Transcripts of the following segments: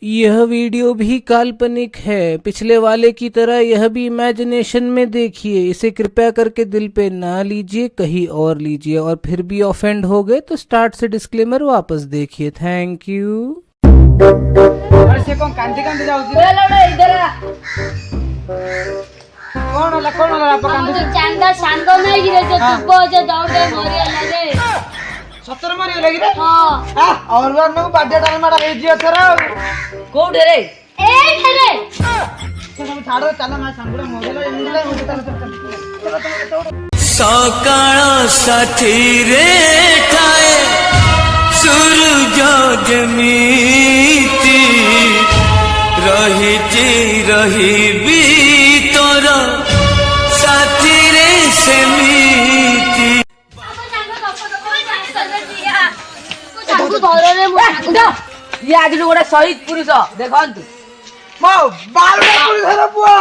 यह वीडियो भी काल्पनिक है। पिछले वाले की तरह यह भी इमेजिनेशन में देखिए। इसे कृपया करके दिल पे ना लीजिए, कहीं और लीजिए। और फिर भी ऑफेंड हो गए तो स्टार्ट से डिस्क्लेमर वापस देखिए। Thank you. से कौन कांदी कांदी जाउची रे लड़े इधर आ कौन होला आप कांदी तो चांदा सांगो नहीं गिरे जो तुबो जो दौड़े मरिया लगे 70 मरी लगी रे हां हां और बार नु बर्थडे टाइम माडा ए जियो थरा कोठे रे ए ठरे तो सब छाड़ो चलो मैं सांगुड़ा मोगला एंगला मुझे चलो सकाळ साथी रे ठाए सूरज जमीती रही भी तोर साथी रे सेमीती सांगो धरो रे मो ये आज गोटे शहीद पुरुष देखु मो बालुडा पुरुष रे पुआ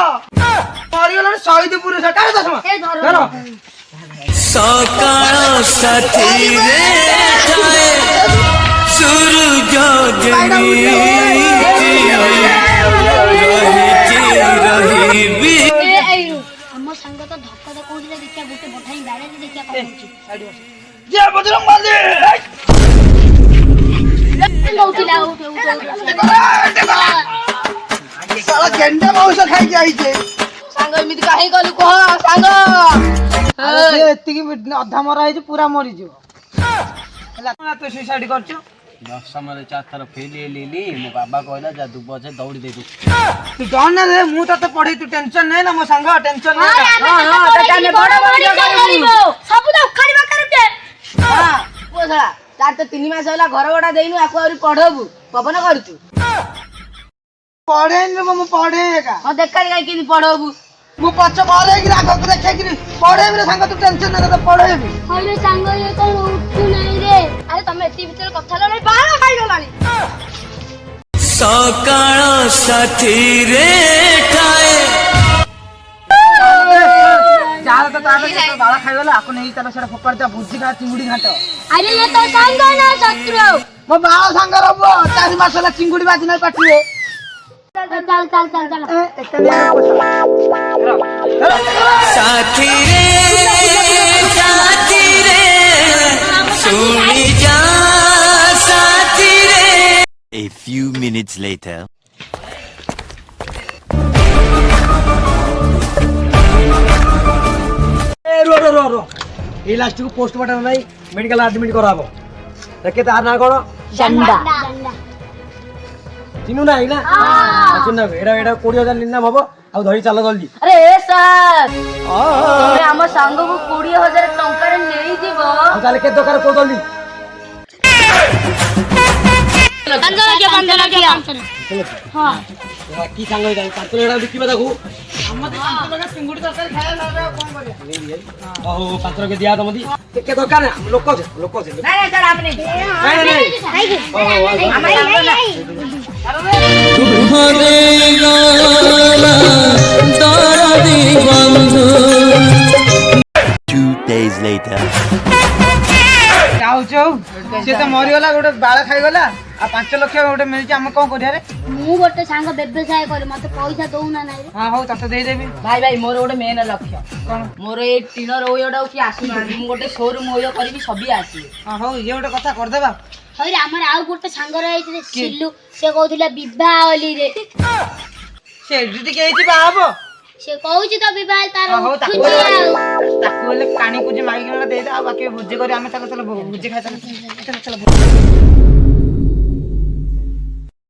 मरिगला शहीद पुरुष काहे दसमा ए धरो धरो सकाळ साथी रे ठाए सूरज जमीती रही भी ए आइरु हम संग तो धक्का दे कोडी रे देखिया गुटे बठाई बारे रे देखिया कोन होची जे बजरंग बाली लौटिला उठ साला गेंडा माउस खाई के आइछे सांग एमिति काहे कलु कह सांग अरे एत्ती की अधा मरा है पूरा मरी जो हला तो सुसाइड करछु 10 समय 4 थर फेल लेली मो बाबा कहला जा दुब से दौड़ी दे तू जान ना रे मु तो पढ़ी तू टेंशन नै ना मो संग टेंशन नै हां तो तने बड़ करिबो सब तो खरिबा करते हां पोछा तार तो 3 मास होला घर गोडा देइनु आको और पढबु पवन करतु पढ़े न मो पढ़े का हां देखा गाय किनि पढबु मु पछ मारे कि राखो के देखे कि पढ़े रे संग तू टेंशन नै तो पढ़े भी हले सांगो ये तो उठू नहीं रे अरे तमे एती भीतर कथा लले बाळ खाइ गलानी सकाळ साथी रे ठाए चार तो तारे के बाळा खाइगला आको नै तारे सेरा फोपड़ता बुद्धि का चिंगुडी घाट अरे ये तो सांगो ना शत्रु मो बाळ संग रबो 4 मास होला चिंगुडी बाजी नै पाठिए चल साथी रे सुनी जा साथी रे। A few minutes later. रो ए लास्ट को पोस्टमार्टम नै मेडिकल एडमिट कराबो देखे तार ना कोन चंदा चिनु ना है ना सुन एडा 20000 निन्ना भबो आ धरी चलो जल्दी अरे सर अरे हम संग को 20000 टंका रे नेई दिबो आ ताले के दरकार को जल्दी 15 लगे हां की सांग होई जाय पात्र एडा बिकिबा देखू हम तो 5 लगा चिंगुडी तरकारी खाया ना कोन करिया ओहो पात्र के दिया तमदी के दरकार लोक छे नहीं सर आपने नहीं Two days later. जाऊ से तो मरी गला गोटे बाळ खाई गला आ 5 लाख गोटे मिलची हम कोन करिया रे मु गोटे सांग व्यवसाय कर मते पैसा दउना नाही रे हां हो तते दे देबी भाई मोर गोटे मेन लक्ष्य मोर ए टीनर ओयोडा की आसु ना मु गोटे शोरूम ओयो करबी सभी आसी हां हो ये गोटे कथा कर देबा हई रे हमर आउ गोटे सांग रहै छै सिल्लू से कहउथिला विवाह ओली रे से दीदी के एजी बाबो से कहउछि त विवाह तार हो उठुछि ताको आउ ताको ले कानी कुछ माइक ना दे दे आ बाकी भुजी करी हमें चलो भुजी खाइ चलो